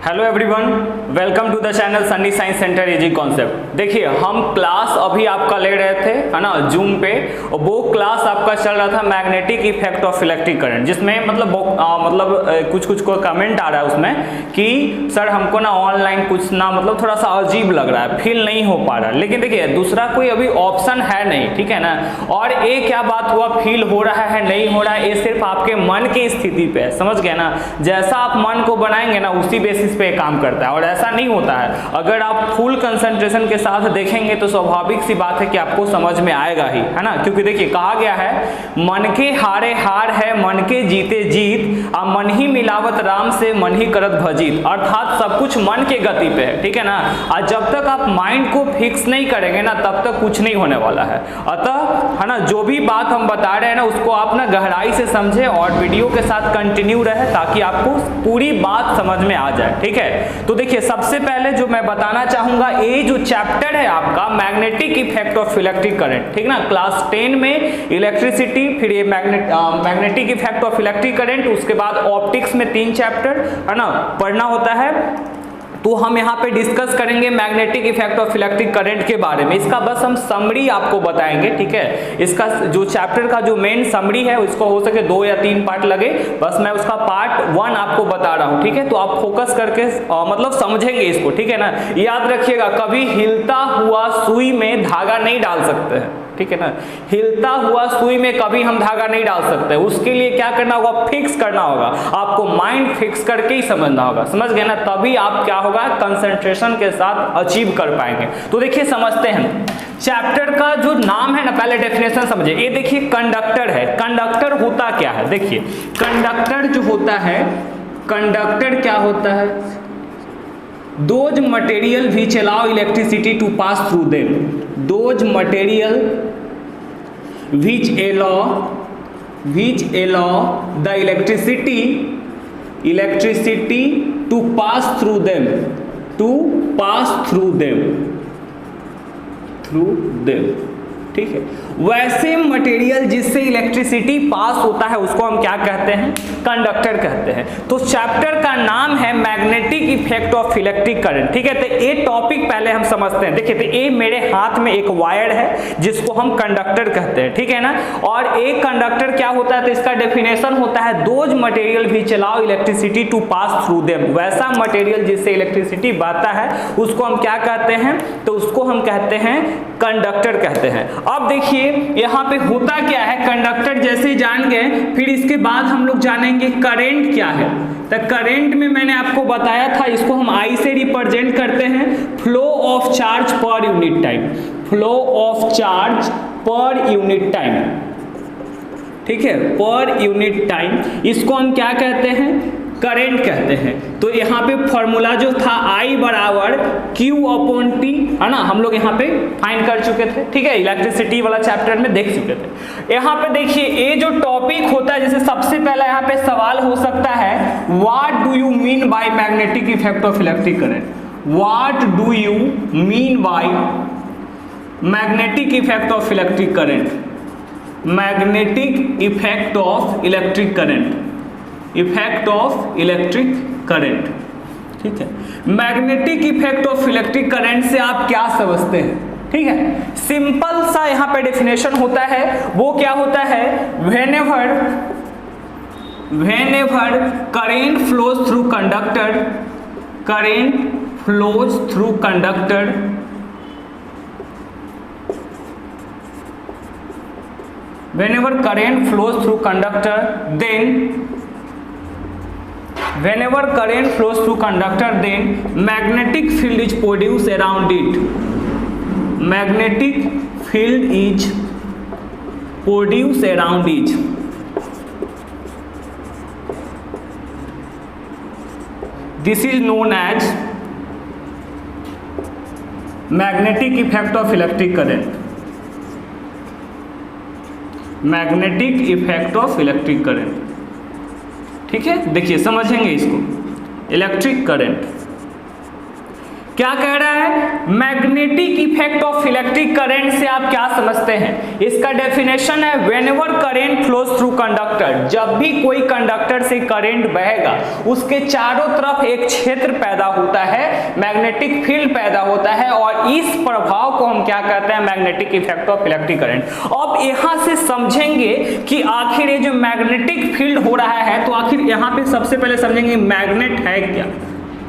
Hello everyone, welcome to the channel Sunny science centre easy concept. देखिए हम class अभी आपका ले रहे थे, है ना, जूम पे, और वो क्लास आपका चल रहा था magnetic effect of electric current, जिसमें मतलब कुछ को कमेंट आ रहा है उसमें कि सर हमको ना ऑनलाइन कुछ ना मतलब थोड़ा सा अजीब लग रहा है, फील नहीं हो पा रहा है। लेकिन देखिए दूसरा कोई अभी ऑप्शन है नहीं, ठीक है ना। और ये क्या बात हुआ, फील हो रहा है नहीं हो रहा है, ये सिर्फ आपके मन की स्थिति पे है, समझ गए ना। जैसा आप मन को बनाएंगे ना उसी बेसिस पे काम करता है, और ऐसा नहीं होता है। अगर आप फुल कंसंट्रेशन के साथ देखेंगे तो स्वाभाविक सी बात है कि आपको समझ में आएगा ही, है ना। क्योंकि देखिए कहा गया है मन के हारे हार है, मन के जीते जीत, आ मन ही मिलावत राम से मन ही करत भजीत। अर्थात सब कुछ मन के गति पे है, ठीक है ना। और जब तक आप माइंड को फिक्स नहीं करेंगे ना तब तक कुछ नहीं होने वाला है। अतः है ना, जो भी बात हम बता रहे हैं ना उसको आप ना गहराई से समझें और वीडियो के साथ कंटिन्यू रहे ताकि आपको पूरी बात समझ में आ जाए, ठीक है। तो देखिए सबसे पहले जो मैं बताना चाहूंगा, ये जो चैप्टर है आपका magnetic effect of electric current, ठीक ना। क्लास 10 में इलेक्ट्रिसिटी, फिर ये magnetic effect of electric current, उसके बाद ऑप्टिक्स में 3 चैप्टर है ना पढ़ना होता है। तो हम यहाँ पे डिस्कस करेंगे magnetic effect of electric current के बारे में। इसका बस हम समरी आपको बताएंगे, ठीक है। इसका जो चैप्टर का जो मेन समरी है उसको हो सके 2 या 3 पार्ट लगे, बस मैं उसका पार्ट 1 आपको बता रहा हूँ, ठीक है। तो आप फोकस करके मतलब समझेंगे इसको, ठीक है ना। याद रखिएगा कभी हिलता हुआ सुई में धागा नहीं डाल सकते हैं, ठीक है ना। हिलता हुआ सुई में कभी हम धागा नहीं डाल सकते। उसके लिए क्या करना होगा, फिक्स करना होगा। आपको माइंड फिक्स करके ही समझना होगा, समझ गए ना। तभी आप क्या होगा, कंसंट्रेशन के साथ अचीव कर पाएंगे। तो देखिए समझते हैं चैप्टर का जो नाम है ना, पहले डेफिनेशन समझिए। ये देखिए कंडक्टर है। कंडक्टर होता क्या है, देखिए कंडक्टर जो होता है, कंडक्टर क्या होता है, those material which allow electricity to pass through them, those material which allow the electricity to pass through them, ठीक है। वैसे मटेरियल जिससे इलेक्ट्रिसिटी पास होता है उसको हम क्या कहते हैं, कंडक्टर कहते हैं। तो चैप्टर का नाम है magnetic effect of electric current, ठीक है। तो ये टॉपिक पहले हम समझते हैं। देखिए तो ये मेरे हाथ में एक वायर है जिसको हम कंडक्टर कहते हैं, ठीक है ना। और एक कंडक्टर क्या होता है, तो इसका डेफिनेशन होता है those material which allow electricity to pass through them. वैसा मटेरियल जिससे इलेक्ट्रिसिटी बहता है उसको हम क्या कहते हैं, तो उसको हम कहते हैं कंडक्टर कहते हैं। अब देखिए यहाँ पे होता क्या है, कंडक्टर जैसे जान गए, फिर इसके बाद हम लोग जानेंगे करंट क्या है। तो करंट में मैंने आपको बताया था, इसको हम आई से रिप्रेजेंट करते हैं, flow of charge per unit time, flow of charge per unit time, ठीक है, पर यूनिट टाइम। इसको हम क्या कहते हैं, करंट कहते हैं। तो यहाँ पे फॉर्मूला जो था I बराबर Q/T, है ना, हम लोग यहाँ पे फाइंड कर चुके थे, ठीक है, इलेक्ट्रिसिटी वाला चैप्टर में देख चुके थे। यहाँ पे देखिए ये जो टॉपिक होता है, जैसे सबसे पहला यहाँ पे सवाल हो सकता है, what do you mean by magnetic effect of electric current, what do you mean by magnetic effect of electric current, magnetic effect of electric current, effect of electric current, ठीक है। Magnetic effect of electric current से आप क्या समझते हैं, ठीक है। Simple सा यहाँ पे डेफिनेशन होता है, वो क्या होता है, whenever current flows through conductor, current flows through conductor, whenever current flows through conductor, then whenever current flows through conductor, then magnetic field is produced around it, magnetic field is produced around it, this is known as magnetic effect of electric current, magnetic effect of electric current, ठीक है। देखिए समझेंगे इसको, electric current, क्या कह रहा है, magnetic effect of electric current से आप क्या समझते हैं, इसका डेफिनेशन है whenever current flows through conductor, जब भी कोई कंडक्टर से करंट बहेगा उसके चारों तरफ एक क्षेत्र पैदा होता है, मैग्नेटिक फील्ड पैदा होता है, और इस प्रभाव को हम क्या कहते हैं, magnetic effect of electric current. अब यहां से समझेंगे कि आखिर ये जो मैग्नेटिक फील्ड हो रहा है, तो आखिर यहां पे सबसे पहले समझेंगे मैग्नेट है क्या,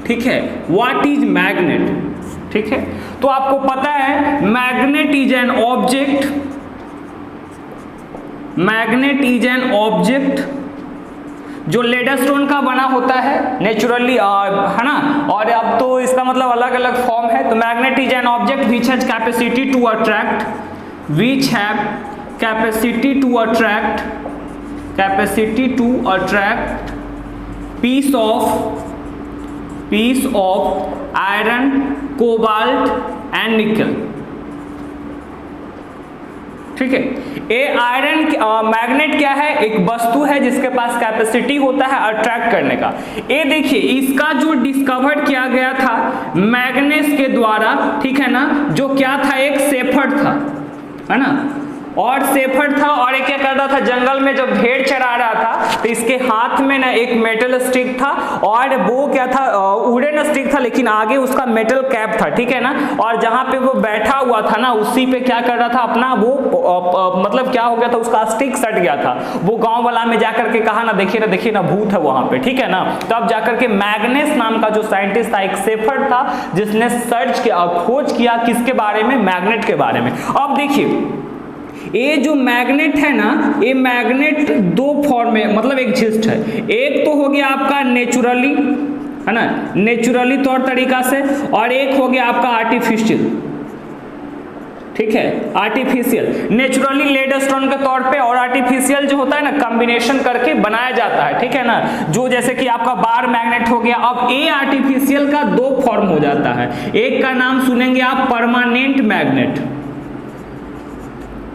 ठीक है, व्हाट इज मैग्नेट, ठीक है। तो आपको पता है magnet is an object, magnet is an object जो लेडस्टोन का बना होता है नेचुरली, है ना, और अब तो इसका मतलब अलग अलग फॉर्म है। तो magnet is an object which has capacity to attract, which have capacity to attract piece of iron, cobalt and nickel, ठीक है। ये आयरन मैग्नेट क्या है, एक वस्तु है जिसके पास कैपेसिटी होता है अट्रैक्ट करने का। ये देखिए इसका जो डिस्कवर किया गया था मैग्नेस के द्वारा, ठीक है ना, जो क्या था, एक शेफर्ड था, है ना, और शेफर्ड था, और एक क्या करता था, जंगल में जब भेड़ चरा रहा था तो इसके हाथ में ना एक मेटल स्टिक था, और वो क्या था, वुडन स्टिक था, लेकिन आगे उसका मेटल कैप था, ठीक है ना, और जहां पे वो बैठा हुआ था ना उसी पे क्या कर रहा था अपना वो मतलब क्या हो गया था, उसका स्टिक सट गया था। वो गांव वाला में जाकर के कहा ना देखिए ना भूत है वहां पे, ठीक है ना। तब जाकर के मैग्नेस नाम का जो साइंटिस्ट था, एक शेफर्ड था, जिसने सर्च किया, खोज किया किसके बारे में, मैग्नेट के बारे में। अब देखिए ये जो मैग्नेट है ना, ये मैग्नेट दो फॉर्म में मतलब एग्जिस्ट है। एक तो हो गया आपका नेचुरली, है ना, नेचुरली तौर तरीका से, और एक हो गया आपका आर्टिफिशियल, ठीक है, आर्टिफिशियल। नेचुरली लेडस्टोन के तौर पे, और आर्टिफिशियल जो होता है ना कॉम्बिनेशन करके बनाया जाता है, ठीक है ना, जो जैसे कि आपका बार मैग्नेट हो गया। अब ये आर्टिफिशियल का दो फॉर्म हो जाता है, एक का नाम सुनेंगे आप परमानेंट मैग्नेट,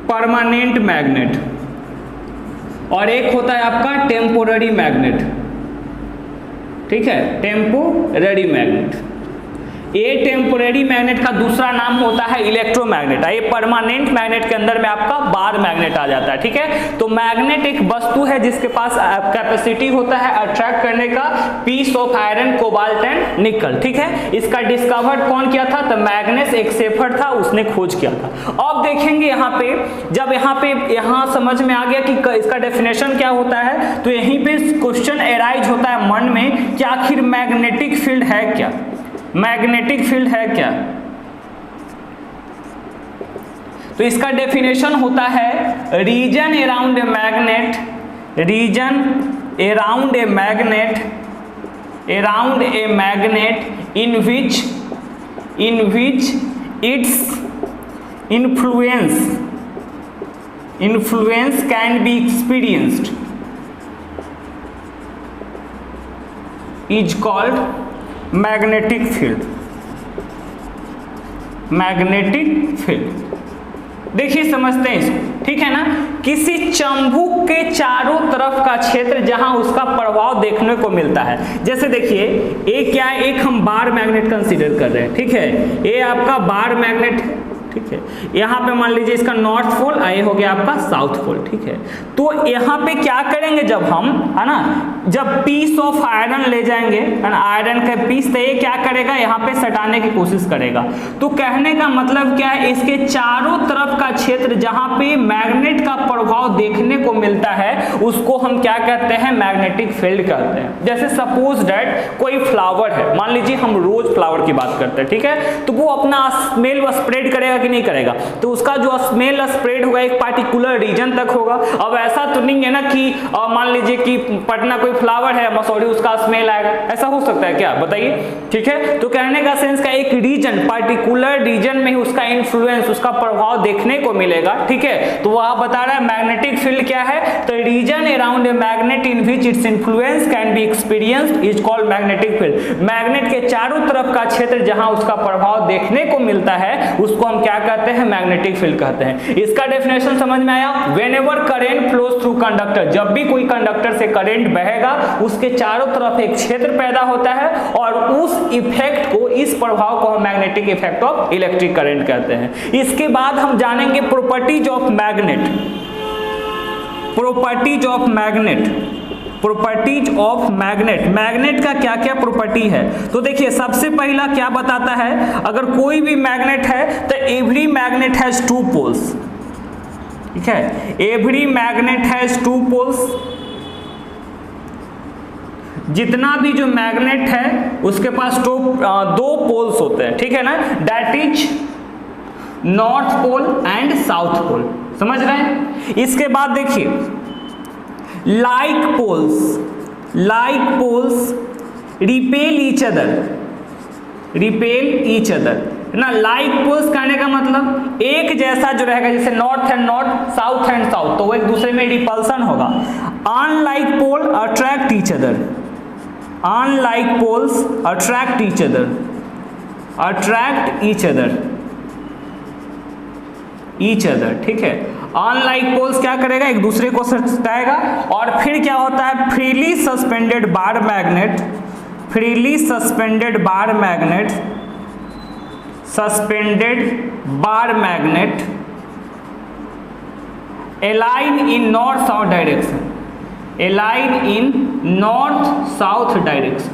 परमानेंट मैग्नेट, और एक होता है आपका टेम्पोररी मैग्नेट, ठीक है, टेम्पोररी मैग्नेट। ये टेम्पोररी मैग्नेट का दूसरा नाम होता है इलेक्ट्रोमैग्नेट। ये परमानेंट मैग्नेट के अंदर में आपका बार मैग्नेट आ जाता है, ठीक है। तो मैग्नेट एक वस्तु है जिसके पास कैपेसिटी होता है अट्रैक्ट करने का, piece of iron, cobalt and nickel, ठीक है। इसका डिस्कवर कौन किया था, तो मैग्नेस, एक शेफर्ड था, उसने खोज किया था। अब देखेंगे यहाँ पे, जब यहाँ समझ में आ गया कि इसका डेफिनेशन क्या होता है, तो यहीं पे क्वेश्चन एराइज होता है मन में कि आखिर मैग्नेटिक फील्ड है क्या, मैग्नेटिक फील्ड है क्या। तो इसका डेफिनेशन होता है region around a magnet, region around a magnet, around a magnet in which its influence can be experienced is called magnetic field, magnetic field. देखिए समझते हैं इसको, ठीक है ना। किसी चुंबक के चारों तरफ का क्षेत्र जहां उसका प्रभाव देखने को मिलता है, जैसे देखिए ये क्या है, एक हम बार मैग्नेट कंसीडर कर रहे हैं, ठीक है, ये आपका बार मैग्नेट है, ठीक है। यहाँ पे मान लीजिए इसका नॉर्थ पोल, ये हो गया आपका साउथ पोल, ठीक है। तो यहाँ पे क्या करेंगे, जब हम, है ना, जब पीस ऑफ आयरन ले जाएंगे, है ना, आयरन का पीस, तो ये क्या करेगा, यहाँ पे सटाने की कोशिश करेगा। तो कहने का मतलब क्या है, इसके चारों तरफ का क्षेत्र जहाँ पे मैग्नेट का प्रभाव देखने को मिलता है उसको हम क्या कहते हैं, मैग्नेटिक फील्ड कहते हैं। जैसे सपोज दैट कोई फ्लावर है, मान लीजिए हम रोज फ्लावर की बात करते हैं, ठीक है, तो वो अपना स्मेल स्प्रेड करेगा कि नहीं करेगा, तो उसका जो स्मेल स्प्रेड होगा एक पार्टिकुलर रीजन तक होगा। अब ऐसा तो नहीं है ना कि मान लीजिए कि पटना कोई फ्लावर है, मसौरी, उसका स्मेल आएगा, ऐसा हो सकता है क्या, बताइए, ठीक है। तो कहने का सेंस का एक रीजन, पार्टिकुलर रीजन में ही उसका इन्फ्लुएंस, उसका प्रभाव देखने को मिलेगा, ठीक है। तो वह बता रहा है मैग्नेटिक फील्ड क्या है, तो region around a magnet in which its influence can be experienced is called magnetic field. Magnet के चारों तरफ का क्षेत्र जहां उसका प्रभाव देखने को मिलता है उसको हम क्या क्या कहते हैं, मैग्नेटिक फील्ड कहते हैं। इसका डेफिनेशन समझ में आया? Whenever current flows through conductor, जब भी कोई कंडक्टर से करंट बहेगा उसके चारों तरफ एक क्षेत्र पैदा होता है और उस इफेक्ट को, इस प्रभाव को हम magnetic effect of electric current कहते हैं। इसके बाद हम जानेंगे properties of magnet. Properties of magnet, properties of magnet, magnet का क्या क्या प्रॉपर्टी है। तो देखिए सबसे पहला क्या बताता है, अगर कोई भी मैग्नेट है तो every magnet has two poles, ठीक है, every magnet has two poles. जितना भी जो मैग्नेट है उसके पास दो पोल्स होते हैं, ठीक है ना, that is north pole and south pole, समझ रहे हैं। इसके बाद देखिए like poles repel each other, ना। like poles कहने का मतलब एक जैसा जो रहेगा, जैसे north and north, south and south, तो वो एक दूसरे में रिपल्सन होगा। unlike pole attract each other, unlike poles attract each other, ठीक है। अनलाइक पोल्स क्या करेगा, एक दूसरे को सटाएगा। और फिर क्या होता है, freely suspended bar magnet, freely suspended bar magnet, suspended bar magnet align इन नॉर्थ साउथ डायरेक्शन, अलाइन इन नॉर्थ साउथ डायरेक्शन।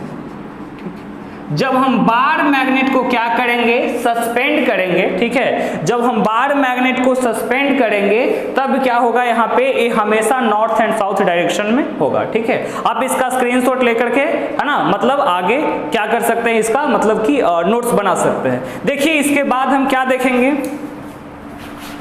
जब हम बार मैग्नेट को क्या करेंगे, सस्पेंड करेंगे, ठीक है। जब हम बार मैग्नेट को सस्पेंड करेंगे तब क्या होगा, यहाँ पे ये हमेशा नॉर्थ एंड साउथ डायरेक्शन में होगा, ठीक है। आप इसका स्क्रीनशॉट लेकर के, है ना, मतलब आगे क्या कर सकते हैं, इसका मतलब कि नोट्स बना सकते हैं। देखिए इसके बाद हम क्या देखेंगे,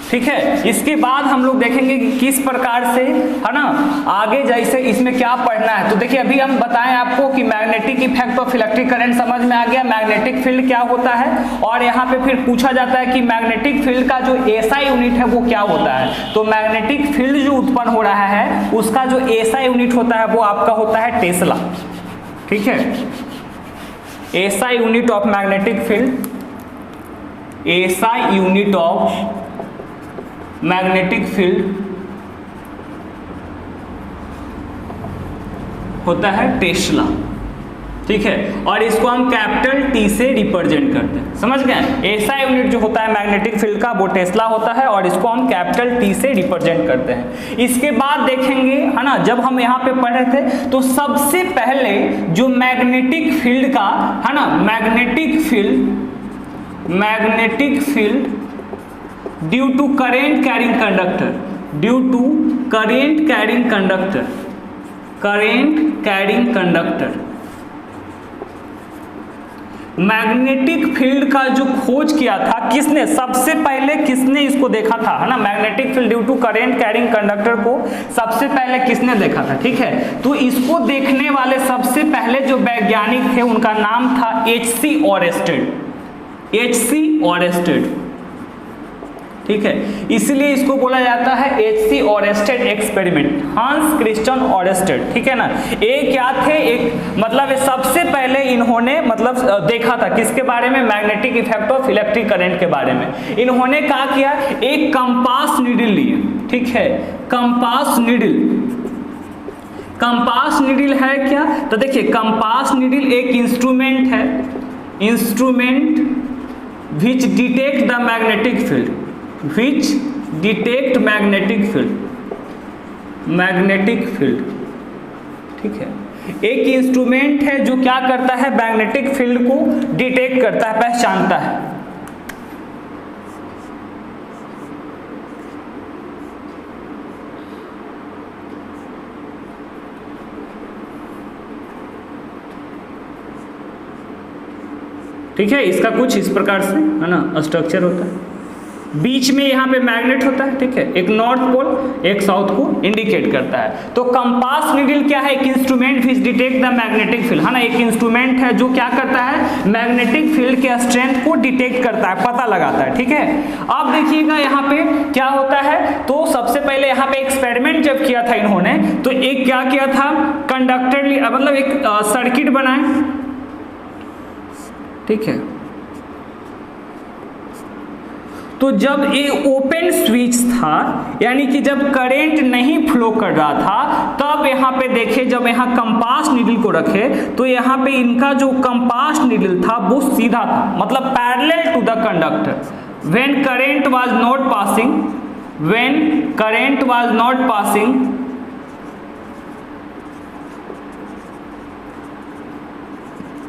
ठीक है। इसके बाद हम लोग देखेंगे कि किस प्रकार से, है ना, आगे जैसे इसमें क्या पढ़ना है। तो देखिए अभी हम बताएं आपको कि magnetic effect of electric current समझ में आ गया, मैग्नेटिक फील्ड क्या होता है, और यहाँ पे फिर पूछा जाता है कि मैग्नेटिक फील्ड का जो एसआई यूनिट है वो क्या होता है। तो मैग्नेटिक फील्ड जो उत्पन्न हो रहा है उसका जो एसआई यूनिट होता है वो आपका होता है टेस्ला, ठीक है। SI unit of magnetic field, SI unit of magnetic field होता है टेस्ला, ठीक है। और इसको हम कैपिटल टी से रिप्रेजेंट करते हैं, समझ गए। एसआई यूनिट जो होता है मैग्नेटिक फील्ड का वो टेस्ला होता है और इसको हम कैपिटल टी से रिप्रेजेंट करते हैं। इसके बाद देखेंगे, है ना, जब हम यहाँ पे पढ़ रहे थे तो सबसे पहले जो मैग्नेटिक फील्ड का, है ना, magnetic field due to current carrying conductor, due to current carrying conductor, current carrying conductor, magnetic field का जो खोज किया था किसने, सबसे पहले किसने इसको देखा था, है ना, magnetic field due to current carrying conductor को सबसे पहले किसने देखा था, ठीक है। तो इसको देखने वाले सबसे पहले जो वैज्ञानिक थे उनका नाम था H.C. ऑरेस्टेड, H.C. ऑरेस्टेड, ठीक है। इसलिए इसको बोला जाता है H.C. ऑरेस्टेड एक्सपेरिमेंट, हांस क्रिश्चियन ऑरेस्टेड, ठीक है ना। ये क्या थे, एक मतलब सबसे पहले इन्होंने मतलब देखा था किसके बारे में, magnetic effect of electric current के बारे में। इन्होंने क्या किया, एक कंपास नीडल लिए, ठीक है, कंपास नीडल। कंपास नीडल है क्या, तो देखिए कंपास नीडल एक इंस्ट्रूमेंट है, instrument which detect the magnetic field, which detect magnetic field, ठीक है। एक इंस्ट्रूमेंट है जो क्या करता है, मैग्नेटिक फील्ड को डिटेक्ट करता है, पहचानता है। ठीक है, इसका कुछ इस प्रकार से, है ना, स्ट्रक्चर होता है। बीच में यहाँ पे मैग्नेट होता है, ठीक है, एक नॉर्थ पोल एक साउथ को इंडिकेट करता है। तो कंपास नीडल क्या है, एक instrument which detect the magnetic field, है ना, एक इंस्ट्रूमेंट है जो क्या करता है, मैग्नेटिक फील्ड के स्ट्रेंथ को डिटेक्ट करता है, पता लगाता है, ठीक है। अब देखिएगा यहाँ पे क्या होता है, तो सबसे पहले यहाँ पे एक्सपेरिमेंट जब किया था इन्होंने, तो एक क्या किया था, कंडक्टर मतलब एक सर्किट बनाए, ठीक है। तो जब ये ओपन स्विच था, यानी कि जब करंट नहीं फ्लो कर रहा था, तब यहाँ पे देखिए जब यहाँ कंपास नीडल को रखे तो यहाँ पे इनका जो कंपास नीडल था वो सीधा था, मतलब parallel to the conductor. When current was not passing, when current was not passing,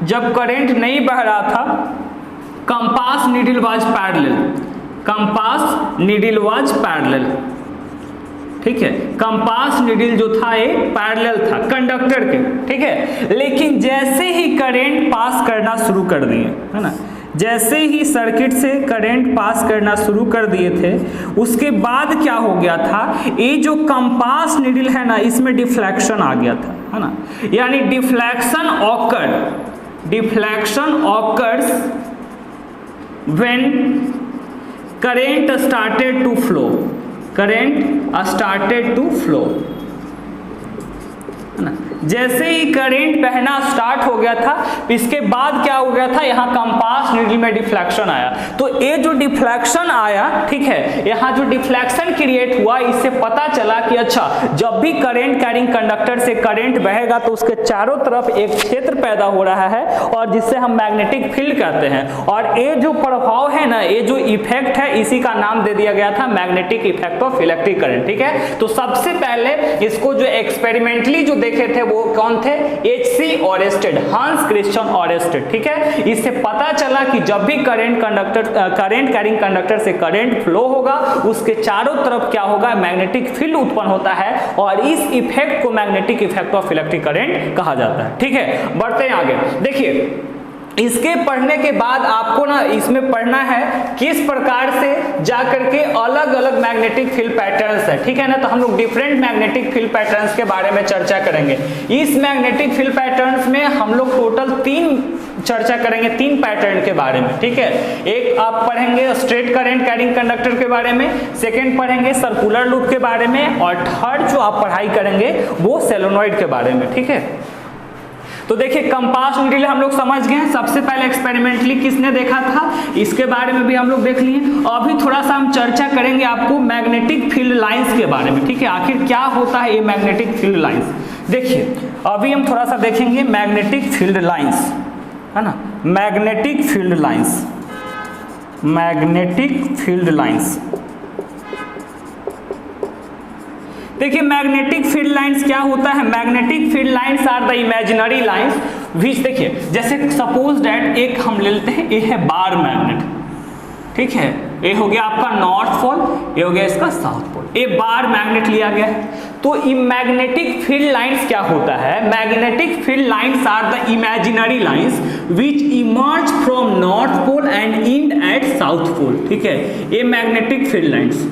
जब करंट नहीं बह रहा था, compass needle was parallel, compass needle was parallel, ठीक है, कंपास नीडल जो था ये पैरेलल था कंडक्टर के, ठीक है। लेकिन जैसे ही करंट पास करना शुरू कर दिए, है ना, जैसे ही सर्किट से करंट पास करना शुरू कर दिए थे, उसके बाद क्या हो गया था, ये जो कंपास नीडल है ना, इसमें डिफ्लेक्शन आ गया था, है ना, यानी deflection awkward, deflection occurs when current started to flow, current started to flow, है ना। जैसे ही करंट बहना स्टार्ट हो गया था, इसके बाद क्या हो गया था, यहाँ कंपास नीडल में डिफ्लेक्शन आया। तो ये जो डिफ्लेक्शन आया, ठीक है, यहाँ जो डिफ्लेक्शन क्रिएट हुआ, इससे पता चला कि अच्छा, जब भी करंट कैरिंग कंडक्टर से करंट बहेगा तो उसके चारों तरफ एक क्षेत्र पैदा हो रहा है, और जिससे हम मैग्नेटिक फील्ड कहते हैं। और ये जो प्रभाव है ना, ये जो इफेक्ट है, इसी का नाम दे दिया गया था magnetic effect of electric current, ठीक है। तो सबसे पहले इसको जो एक्सपेरिमेंटली जो देखे थे वो कौन थे, H.C. ऑरेस्टेड, हंस क्रिश्चियन ऑरेस्टेड, ठीक है। इससे पता चला कि जब भी करंट कैरिंग कंडक्टर से करंट फ्लो होगा, उसके चारों तरफ क्या होगा, मैग्नेटिक फील्ड उत्पन्न होता है, और इस इफेक्ट को magnetic effect of electric current कहा जाता है, ठीक है। बढ़ते हैं आगे। देखिए, इसके पढ़ने के बाद आपको ना इसमें पढ़ना है किस प्रकार से जाकर के अलग अलग मैग्नेटिक फील्ड पैटर्न्स है, ठीक है ना। तो हम लोग डिफरेंट मैग्नेटिक फील्ड पैटर्न्स के बारे में चर्चा करेंगे। इस मैग्नेटिक फील्ड पैटर्न्स में हम लोग टोटल 3 चर्चा करेंगे, 3 पैटर्न के बारे में, ठीक है। एक आप पढ़ेंगे स्ट्रेट करंट कैरिंग कंडक्टर के बारे में, सेकंड पढ़ेंगे सर्कुलर लूप के बारे में, और थर्ड जो आप पढ़ाई करेंगे वो सोलेनॉइड के बारे में, ठीक है। तो देखिए, कंपास नीडल हम लोग समझ गए हैं। सबसे पहले एक्सपेरिमेंटली किसने देखा था, इसके बारे में भी हम लोग देख लिए। अभी थोड़ा सा हम चर्चा करेंगे आपको मैग्नेटिक फील्ड लाइंस के बारे में, ठीक है। आखिर क्या होता है ये मैग्नेटिक फील्ड लाइंस। देखिए, अभी हम थोड़ा सा देखेंगे मैग्नेटिक फील्ड लाइंस, है ना, magnetic field lines, magnetic field lines. देखिए, मैग्नेटिक फील्ड लाइंस क्या होता है। Magnetic field lines are the imaginary lines which, देखिए जैसे सपोज दैट एक हम ले लेते हैं, ये है बार मैग्नेट, ठीक है, ये हो गया आपका नॉर्थ पोल, ये हो गया इसका साउथ पोल, ये बार मैग्नेट लिया गया है। तो ये मैग्नेटिक फील्ड लाइंस क्या होता है, magnetic field lines are the imaginary lines which emerge from north pole and and at south pole, ठीक है। ये मैग्नेटिक फील्ड लाइंस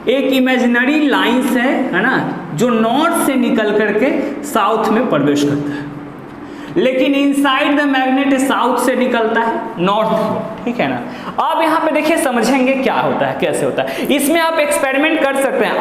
एक इमेजिनरी लाइंस है ना, जो नॉर्थ से निकल करके साउथ में प्रवेश करता है, लेकिन इनसाइड द मैग्नेट साउथ से निकलता है नॉर्थ, ठीक है ना। अब यहाँ पे देखिए समझेंगे क्या होता है, कैसे होता है। इसमें आप एक्सपेरिमेंट कर सकते हैं।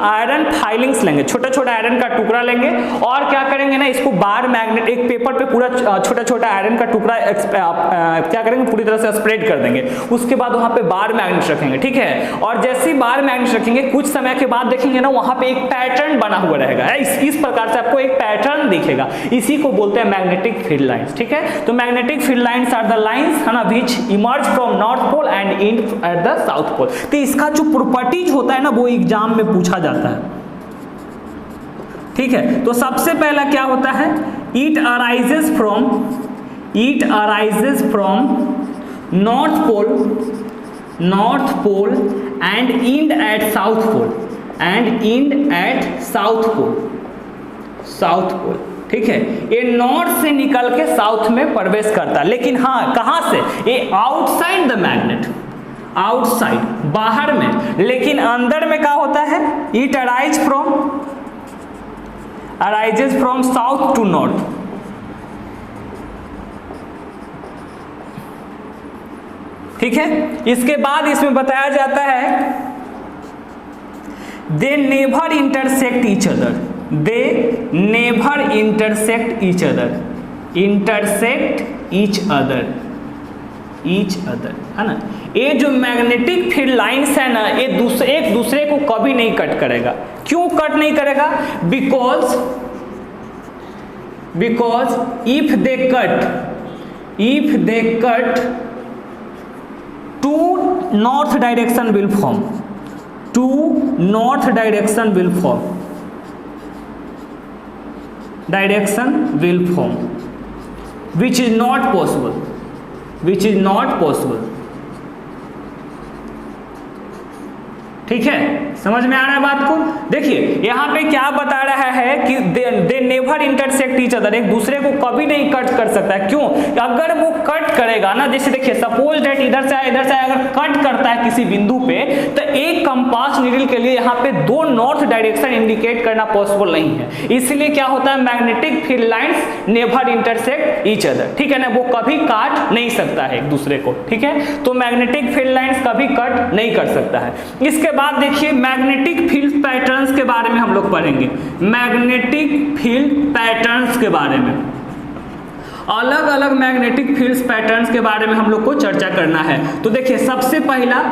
आयरन फाइलिंग्स लेंगे, छोटा छोटा आयरन का टुकड़ा लेंगे, और क्या करेंगे ना, इसको बार मैग्नेट, एक पेपर पे पूरा छोटा छोटा आयरन का टुकड़ा क्या करेंगे, पूरी तरह से स्प्रेड कर देंगे। उसके बाद वहाँ पे बार मैग्नेट रखेंगे, ठीक है। और जैसे ही बार मैग्नेट रखेंगे, कुछ समय के बाद देखेंगे ना, वहाँ पे एक पैटर्न बना हुआ रहेगा, इस प्रकार से आपको एक पैटर्न दिखेगा। इसी को बोलते हैं मैग्नेटिक फील्ड लाइंस, ठीक है। तो magnetic field lines are the lines, है ना, which emerge from north pole and and at the south pole. तो इसका जो प्रॉपर्टीज होता है ना, वो एग्जाम में पूछा जाता है, ठीक है। तो सबसे पहला क्या होता है, it arises from north pole and and at south pole, south pole, ठीक है। ये नॉर्थ से निकल के साउथ में प्रवेश करता है, लेकिन हाँ, कहां से, ये आउटसाइड द मैग्नेट, आउटसाइड, बाहर में। लेकिन अंदर में क्या होता है, it arises from south to north, ठीक है। इसके बाद इसमें बताया जाता है they never intersect each other, they never intersect each other, each other, है ना। ये जो मैग्नेटिक फील्ड लाइंस है ना, ये एक दूसरे को कभी नहीं कट करेगा। क्यों कट नहीं करेगा? Because if they cut two north direction will form, which is not possible। ठीक है, समझ में आ रहा है बात को? देखिए यहाँ पे क्या बता रहा है कि दे नेवर इंटरसेक्ट ईच अदर, एक दूसरे को कभी नहीं कट कर सकता है। क्यों? अगर वो कट करेगा ना, जैसे देखिए सपोज दैट इधर से अगर कट करता है किसी बिंदु पे, तो एक कंपास नीडल के लिए यहाँ पे दो नॉर्थ डायरेक्शन इंडिकेट करना पॉसिबल नहीं है। इसलिए क्या होता है, magnetic field lines never intersect each other, ठीक है ना, वो कभी काट नहीं सकता है एक दूसरे को, ठीक है। तो मैग्नेटिक फील्ड लाइंस कभी कट नहीं कर सकता है। इसके बाद देखिए मैग्नेटिक फील्ड पैटर्न्स के बारे में हम लोग पढ़ेंगे। मैग्नेटिक फील्ड पैटर्न्स के बारे में, अलग अलग मैग्नेटिक फील्ड पैटर्न्स के बारे में हम लोग को चर्चा करना है। तो देखिए सबसे पहला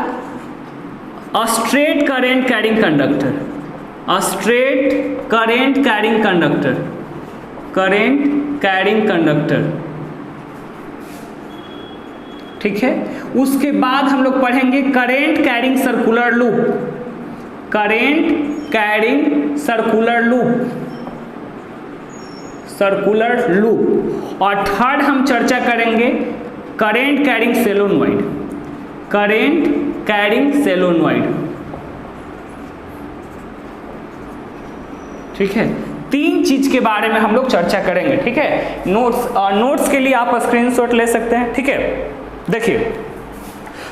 स्ट्रेट करेंट कैरिंग कंडक्टर, ठीक है। उसके बाद हम लोग पढ़ेंगे करेंट कैरिंग सर्कुलर लूप, और थर्ड हम चर्चा करेंगे करेंट कैरिंग सोलेनॉइड, ठीक है। तीन चीज के बारे में हम लोग चर्चा करेंगे, ठीक है। नोट्स के लिए आप स्क्रीनशॉट ले सकते हैं, ठीक है। देखिए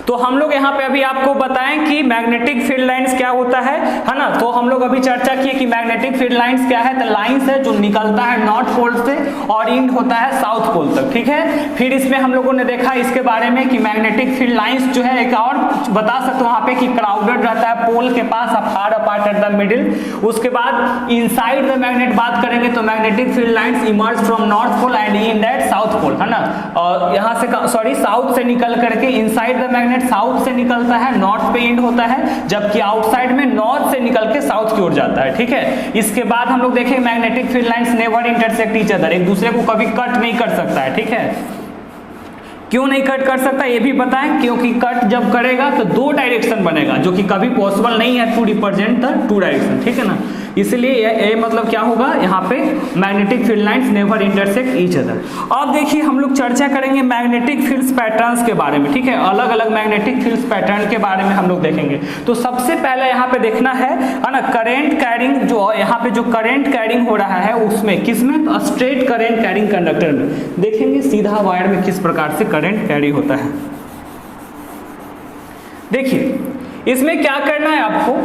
तो हम लोग यहाँ पे अभी आपको बताएं कि मैग्नेटिक फील्ड लाइंस क्या होता है ना। तो हम लोग अभी चर्चा किए कि मैग्नेटिक फील्ड लाइंस क्या है, तो लाइंस है जो निकलता है नॉर्थ पोल से और इंड होता है साउथ पोल तक, ठीक है। फिर इसमें हम लोगों ने देखा इसके बारे में कि मैग्नेटिक फील्ड लाइंस जो है, एक और बता सकते हो वहाँ पे कि क्राउडेड रहता है पोल के पास, far apart at the middle. उसके बाद इनसाइड द मैग्नेट बात करेंगे तो magnetic field lines emerge from north pole and end at south pole, है ना। और यहाँ से साउथ से निकल करके इनसाइड द मैग्नेट साउथ से निकलता है, नॉर्थ पे एंड होता है, जबकि आउटसाइड में नॉर्थ से निकल के साउथ की ओर जाता है, ठीक है। इसके बाद हम लोग देखें magnetic field lines never intersect each other, एक दूसरे को कभी कट नहीं कर सकता है, ठीक है। क्यों नहीं कट कर सकता ये भी बताएं, क्योंकि कट जब करेगा तो दो डायरेक्शन बनेगा, जो कि कभी पॉसिबल नहीं है to represent the two direction, ठीक है ना। इसलिए ये मतलब क्या होगा यहाँ पे, magnetic field lines never intersect each other. अब देखिए हम लोग चर्चा करेंगे मैग्नेटिक फील्ड पैटर्न्स के बारे में, ठीक है। अलग अलग मैग्नेटिक फील्ड पैटर्न के बारे में हम लोग देखेंगे। तो सबसे पहले यहाँ पे देखना है ना, करेंट कैरिंग, जो यहाँ पे जो करेंट कैरिंग हो रहा है उसमें किसमें, तो स्ट्रेट करेंट कैरिंग कंडक्टर में देखेंगे सीधा वायर में किस प्रकार से करंट कैरी होता है। देखिए इसमें क्या करना है आपको,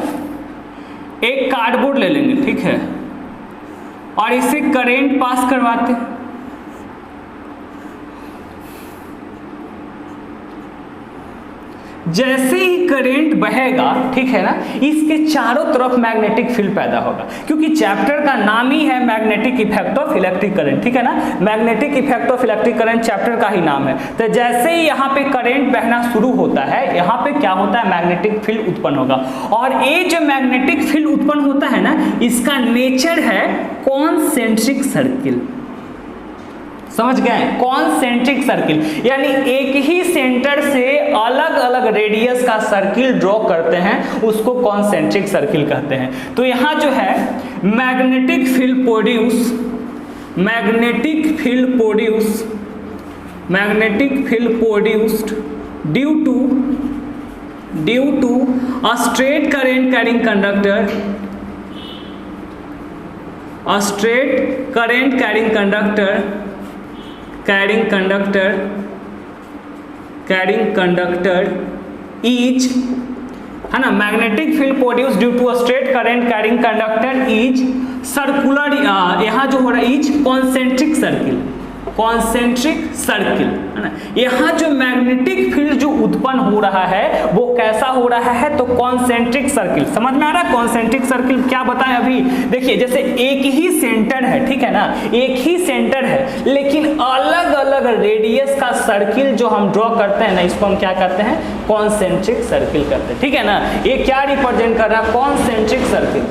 एक कार्डबोर्ड ले लेंगे, ठीक है, और इसे करंट पास करवाते हैं। जैसे ही करंट बहेगा, ठीक है ना, इसके चारों तरफ मैग्नेटिक फील्ड पैदा होगा, क्योंकि चैप्टर का नाम ही है magnetic effect of electric current, ठीक है ना। Magnetic effect of electric current chapter का ही नाम है। तो जैसे ही यहाँ पे करंट बहना शुरू होता है, यहाँ पे क्या होता है, मैग्नेटिक फील्ड उत्पन्न होगा। और ये जो मैग्नेटिक फील्ड उत्पन्न होता है ना, इसका नेचर है कॉन्सेंट्रिक सर्किल, समझ गए, कॉन्सेंट्रिक सर्किल, यानी एक ही सेंटर से अलग अलग रेडियस का सर्किल ड्रॉ करते हैं, उसको कॉन्सेंट्रिक सर्किल कहते हैं। तो यहाँ जो है magnetic field produced due to a straight current carrying conductor is, है ना, magnetic field produce due to a straight current carrying conductor is circular, यहाँ जो हो रहा है इज कॉन्सेंट्रिक सर्किल, है ना। यहाँ जो मैग्नेटिक फील्ड जो उत्पन्न हो रहा है वो कैसा हो रहा है, तो कॉन्सेंट्रिक सर्किल। समझ में आ रहा है कॉन्सेंट्रिक सर्किल क्या बताएं अभी। देखिए जैसे एक ही सेंटर है, ठीक है ना, एक ही सेंटर है, लेकिन अलग अलग अगर रेडियस का सर्किल जो हम ड्रॉ करते हैं ना, इसको हम क्या करते हैं, कॉन्सेंट्रिक सर्किल करते हैं, ठीक है ना। ये क्या रिप्रेजेंट कर रहा है, कॉन्सेंट्रिक सर्किल,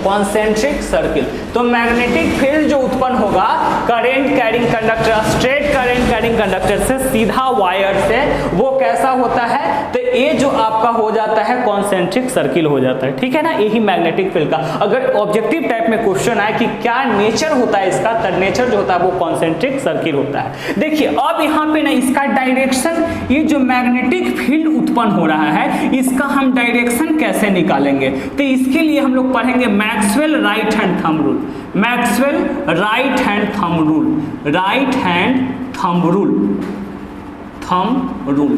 कॉन्सेंट्रिक सर्किल। तो मैग्नेटिक फील्ड जो उत्पन्न होगा current carrying conductor, straight current carrying conductor से सीधा वायर से, वो कैसा होता है, तो ये जो आपका हो जाता है कॉन्सेंट्रिक सर्किल हो जाता है, ठीक है ना। यही मैग्नेटिक फील्ड का अगर ऑब्जेक्टिव टाइप में क्वेश्चन आए कि क्या नेचर होता है इसका, तो नेचर जो होता है वो कॉन्सेंट्रिक सर्किल होता है। देखिए अब यहाँ पे ना इसका डायरेक्शन, ये जो मैग्नेटिक फील्ड उत्पन्न हो रहा है इसका हम डायरेक्शन कैसे निकालेंगे, तो इसके लिए हम लोग पढ़ेंगे Maxwell right hand thumb rule, Maxwell right hand thumb rule, right hand thumb rule, thumb rule,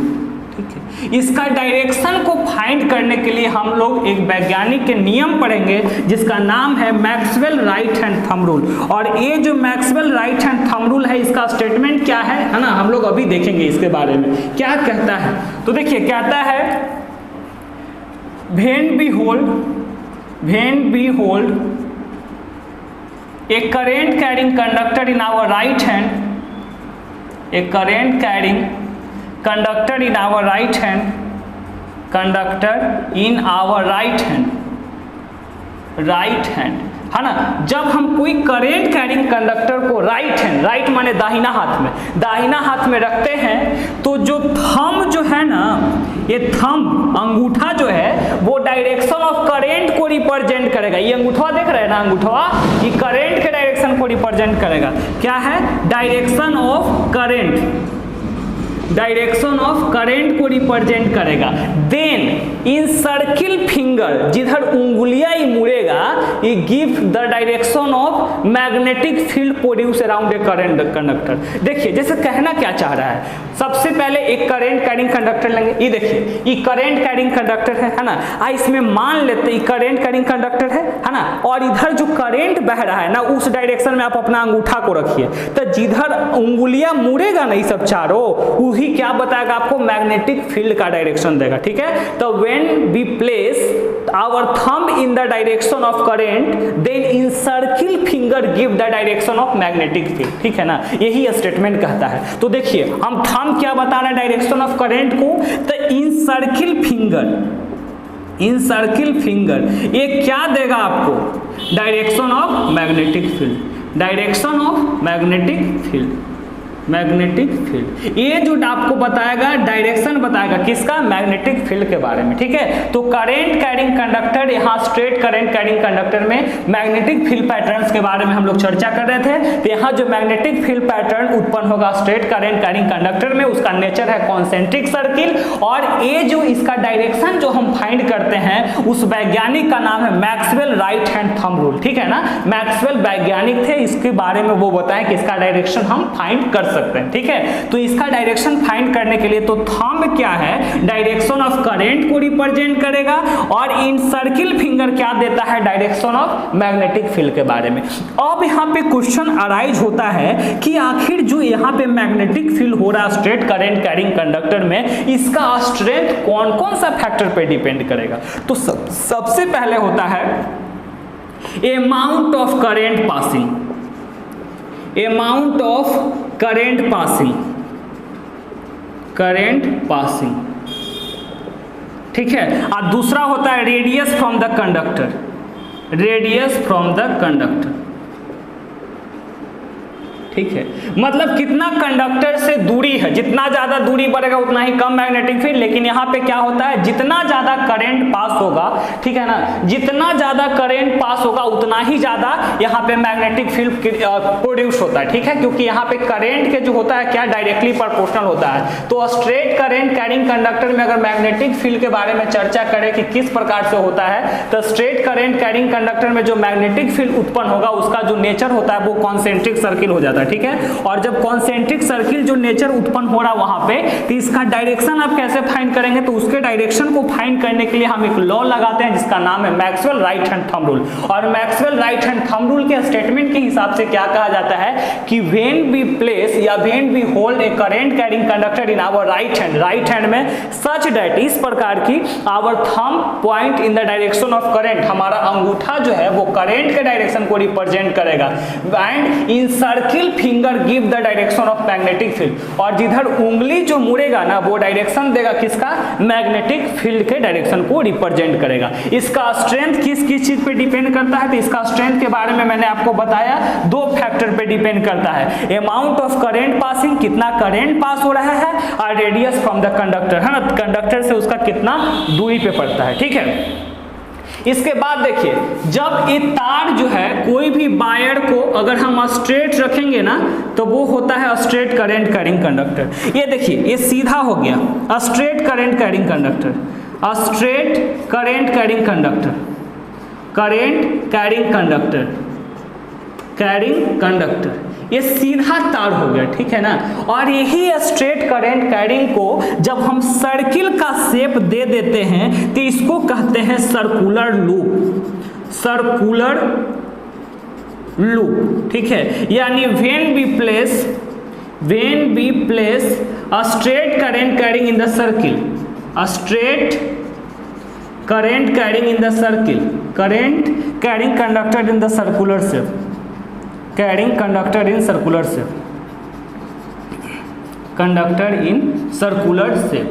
ठीक है। इसका डायरेक्शन को फाइंड करने के लिए हम लोग एक वैज्ञानिक के नियम पढ़ेंगे जिसका नाम है Maxwell right hand thumb rule. और ये जो Maxwell right hand thumb rule है इसका स्टेटमेंट क्या है ना, हम लोग अभी देखेंगे इसके बारे में क्या कहता है। तो देखिए कहता है when we hold a current carrying conductor in our right hand, a current carrying conductor in our right hand, conductor in our right hand, right hand, है ना। जब हम कोई करेंट कैरिंग कंडक्टर को राइट हैंड, राइट माने दाहिना हाथ में, दाहिना हाथ में रखते हैं तो जो थंब जो है ना, ये थंब अंगूठा जो है वो डायरेक्शन ऑफ करेंट को रिप्रेजेंट करेगा। ये अंगूठा देख रहे हैं ना, अंगूठा ये करेंट के डायरेक्शन को रिप्रेजेंट करेगा। क्या है, direction of current, direction of current को रिप्रेजेंट करेगा। देन इन सर्किल फिंगर, जिधर उंगलियां ही मुड़ेगा, ये give the direction of magnetic field produce around a current conductor. देखिए जैसे कहना क्या चाह रहा है, सबसे पहले एक करंट कैरिंग कंडक्टर लेंगे, ये देखिए ये करंट कैरिंग कंडक्टर है ना, इसमें मान लेते हैं करंट कैरिंग कंडक्टर है ना, और इधर जो करंट बह रहा है ना उस डायरेक्शन में आप अपना अंगूठा को रखिए, तो जिधर उंगलियां मुड़ेगा ना ये सब चारों, वही क्या बताएगा आपको, मैग्नेटिक फील्ड का डायरेक्शन देगा, ठीक है। तो when we place our thumb in the direction of current, then in circle finger give the direction of magnetic field, ठीक है ना। यही स्टेटमेंट कहता है। तो देखिए हम थंब क्या बता रहे हैं डायरेक्शन ऑफ करंट को, तो इन सर्किल फिंगर, इन सर्किल फिंगर ये क्या देगा आपको, direction of magnetic field, direction of magnetic field, magnetic field. ये जो आपको बताएगा डायरेक्शन बताएगा किसका, मैग्नेटिक फील्ड के बारे में, ठीक है। तो करंट कैरिंग कंडक्टर, यहाँ स्ट्रेट करंट कैरिंग कंडक्टर में मैग्नेटिक फील्ड पैटर्न्स के बारे में हम लोग चर्चा कर रहे थे। तो यहाँ जो मैग्नेटिक फील्ड पैटर्न उत्पन्न होगा स्ट्रेट करंट कैरिंग कंडक्टर में, उसका नेचर है कॉन्सेंट्रिक सर्किल। और ये जो इसका डायरेक्शन जो हम फाइंड करते हैं उस वैज्ञानिक का नाम है Maxwell right hand thumb rule, ठीक है ना। मैक्सवेल वैज्ञानिक थे, इसके बारे में वो बताएं कि इसका डायरेक्शन हम फाइंड कर सकते हैं, ठीक है। तो इसका डायरेक्शन फाइंड करने के लिए तो थंब क्या है, डायरेक्शन ऑफ करंट को रिप्रेजेंट करेगा, और इन सर्किल फिंगर क्या देता है, डायरेक्शन ऑफ मैग्नेटिक फील्ड के बारे में। अब यहाँ पे क्वेश्चन अराइज होता है कि आखिर जो यहाँ पे मैग्नेटिक फील्ड हो रहा है स्ट्रेट करंट कैरिंग कंडक्टर में, इसका स्ट्रेंथ कौन कौन सा फैक्टर पे डिपेंड करेगा। तो सबसे पहले होता है amount of current passing, amount of current passing, current passing, ठीक है। और दूसरा होता है radius from the conductor, radius from the conductor, ठीक है। मतलब कितना कंडक्टर से दूरी है, जितना ज्यादा दूरी बढ़ेगा उतना ही कम मैग्नेटिक फील्ड। लेकिन यहाँ पे क्या होता है, जितना ज्यादा करंट पास होगा, ठीक है ना, जितना ज्यादा करंट पास होगा उतना ही ज्यादा यहाँ पे मैग्नेटिक फील्ड प्रोड्यूस होता है, ठीक है। क्योंकि यहाँ पे करंट के जो होता है क्या डायरेक्टली प्रोपोर्शनल होता है। तो स्ट्रेट करंट कैरिंग कंडक्टर में अगर मैग्नेटिक फील्ड के बारे में चर्चा करें कि किस प्रकार से होता है, तो स्ट्रेट करंट कैरिंग कंडक्टर में जो मैग्नेटिक फील्ड उत्पन्न होगा उसका जो नेचर होता है वो कॉन्सेंट्रिक सर्किल हो जाता है, ठीक है। और जब कॉन्सेंट्रिक सर्किल जो नेचर उत्पन्न हो रहा है वहां पे, तो इसका डायरेक्शन आप कैसे फाइंड करेंगे, तो उसके डायरेक्शन को फाइंड करने के लिए हम एक लॉ लगाते हैं जिसका नाम है Maxwell right hand thumb rule. और Maxwell right hand thumb rule के स्टेटमेंट के हिसाब से क्या कहा जाता जाता है कि व्हेन वी प्लेस या when we hold a current carrying conductor in our right hand में सच दैट इस प्रकार की our thumb point in the direction of current, हमारा अंगूठा जो है वो करंट के डायरेक्शन को रिप्रेजेंट करेगा, and in circle finger give the direction of magnetic field, और जिधर उंगली जो मुड़ेगा ना वो डायरेक्शन देगा किसका, मैग्नेटिक फील्ड के डायरेक्शन को रिप्रेजेंट करेगा। इसका स्ट्रेंथ किस चीज पे डिपेंड करता है, तो इसका स्ट्रेंथ के बारे में मैंने आपको बताया, दो फैक्टर पे डिपेंड करता है, अमाउंट ऑफ करंट पासिंग, कितना करंट पास हो रहा है, और रेडियस फ्रॉम द कंडक्टर, है ना, कंडक्टर से उसका कितना दूरी पे पड़ता है, ठीक है। इसके बाद देखिए, जब ये तार जो है कोई भी वायर को अगर हम स्ट्रेट रखेंगे ना तो वो होता है स्ट्रेट करंट कैरिंग कंडक्टर। ये देखिए ये सीधा हो गया straight current carrying conductor, straight current carrying conductor, current carrying conductor, carrying conductor, ये सीधा तार हो गया, ठीक है ना। और यही स्ट्रेट करंट कैरिंग को जब हम सर्किल का शेप दे देते हैं तो इसको कहते हैं सर्कुलर लूप, सर्कुलर लूप, ठीक है। यानी when we place a straight current carrying in the circle, a straight current carrying in the circle, current carrying conductor in the circular shape, carrying conductor in circular shape, conductor in circular shape,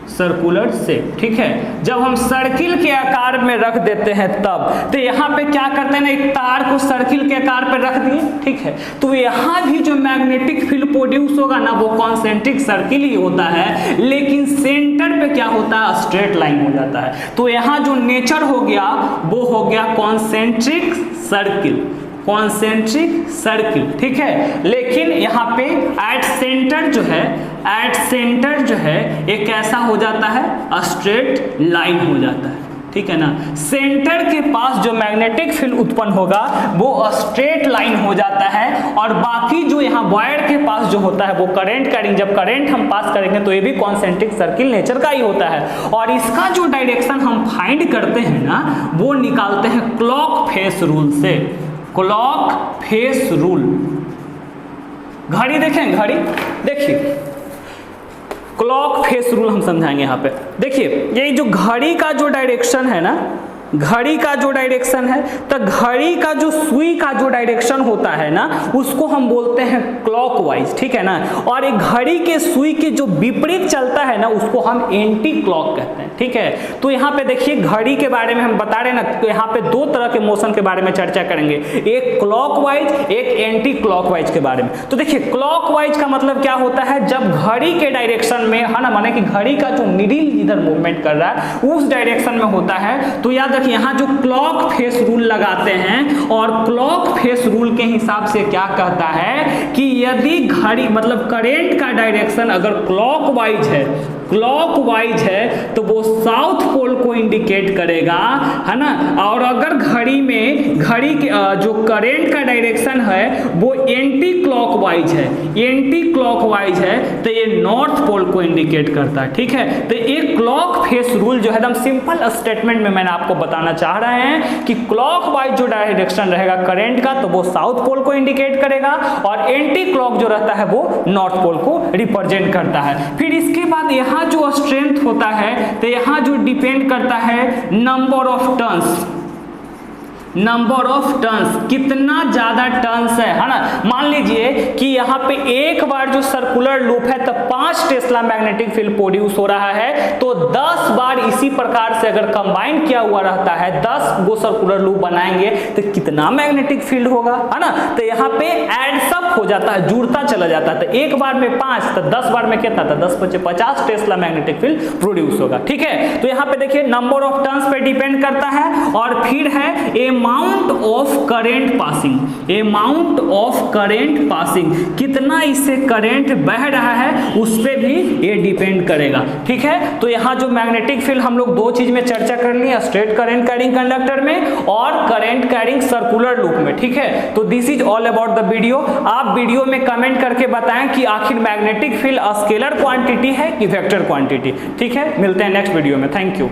circular shape, ठीक है। जब हम circle के आकार में रख देते हैं तब, तो यहाँ पे क्या करते हैं ना, एक तार को सर्किल के आकार पे रख दिए, ठीक है, तो यहाँ भी जो मैग्नेटिक फील्ड प्रोड्यूस होगा ना वो कॉन्सेंट्रिक सर्किल ही होता है, लेकिन सेंटर पे क्या होता है, स्ट्रेट लाइन हो जाता है। तो यहाँ जो नेचर हो गया वो हो गया कॉन्सेंट्रिक सर्किल, कॉन्सेंट्रिक सर्किल, ठीक है। लेकिन यहाँ पे एट सेंटर जो है एक कैसा हो जाता है, स्ट्रेट लाइन हो जाता है, ठीक है ना। सेंटर के पास जो मैग्नेटिक फील्ड उत्पन्न होगा वो स्ट्रेट लाइन हो जाता है, और बाकी जो यहाँ वायर के पास जो होता है वो करंट कैरिंग, जब करंट हम पास करेंगे तो ये भी कॉन्सेंट्रिक सर्किल नेचर का ही होता है। और इसका जो डायरेक्शन हम फाइंड करते हैं ना वो निकालते हैं क्लॉक फेस रूल से, क्लॉक फेस रूल। घड़ी देखें, घड़ी देखिए, क्लॉक फेस रूल हम समझाएंगे यहाँ पे। देखिए ये जो घड़ी का जो डायरेक्शन है ना, घड़ी का जो डायरेक्शन है, तो घड़ी का जो सुई का जो डायरेक्शन होता है ना उसको हम बोलते हैं क्लॉकवाइज, ठीक है ना। और एक घड़ी के सुई के जो विपरीत चलता है ना उसको हम एंटी क्लॉक कहते हैं, ठीक है। तो यहाँ पे देखिए घड़ी के बारे में हम बता रहे हैं ना, तो यहाँ पे दो तरह के मोशन के बारे में चर्चा करेंगे, एक क्लॉकवाइज, एक एंटी क्लॉकवाइज के बारे में। तो देखिए क्लॉकवाइज का मतलब क्या होता है, जब घड़ी के डायरेक्शन में है ना, माने कि घड़ी का जो नीडल जिधर मूवमेंट कर रहा है उस डायरेक्शन में होता है, तो याद रखिए यहाँ जो क्लॉक फेस रूल लगाते हैं, और क्लॉक फेस रूल के हिसाब से क्या कहता है कि यदि घड़ी मतलब करंट का डायरेक्शन अगर क्लॉकवाइज है तो वो साउथ पोल को इंडिकेट करेगा, है ना। और अगर घड़ी के जो करंट का डायरेक्शन है वो एंटी क्लॉकवाइज है तो ये नॉर्थ पोल को इंडिकेट करता है, ठीक है। तो एक क्लॉक फेस रूल जो है एकदम सिंपल स्टेटमेंट में मैंने आपको बताना चाह रहे हैं कि क्लॉकवाइज जो डायरेक्शन रहेगा करंट का तो वो साउथ पोल को इंडिकेट करेगा, और एंटी क्लॉक जो रहता है वो नॉर्थ पोल को रिप्रेजेंट करता है। फिर इसके बाद यहाँ जो स्ट्रेंथ होता है तो यहाँ जो डिपेंड करता है नंबर ऑफ टर्न्स, कितना ज्यादा टर्न्स है ना। मान लीजिए कि यहाँ पे एक बार जो सर्कुलर लूप है तो 5 टेस्ला मैग्नेटिक फील्ड प्रोड्यूस हो रहा है, तो 10 बार इसी प्रकार से अगर कंबाइन किया हुआ रहता है, 10 गो सर्कुलर लूप बनाएंगे तो कितना मैग्नेटिक फील्ड होगा, है ना। तो यहाँ पे एडसअप हो जाता है, जुड़ता चला जाता है, तो एक बार में 5 तो 10 बार में कितना था, 10 × 50 टेस्ला मैग्नेटिक फील्ड प्रोड्यूस होगा, ठीक है। तो यहाँ पे देखिए नंबर ऑफ टर्न्स पे डिपेंड करता है, और फिर है अमाउंट ऑफ करंट पासिंग, कितना इससे करंट बह रहा है उस पे भी ये डिपेंड करेगा, ठीक है। तो यहाँ जो मैग्नेटिक फील्ड हम लोग दो चीज में चर्चा कर ली, स्ट्रेट करंट कैरिंग कंडक्टर में और करंट कैरिंग सर्कुलर लूप में, ठीक है। तो this is all about the video. आप वीडियो में कमेंट करके बताएं कि आखिर मैग्नेटिक फील्ड स्केलर क्वांटिटी है कि वेक्टर क्वांटिटी, ठीक है। मिलते हैं नेक्स्ट वीडियो में, थैंक यू।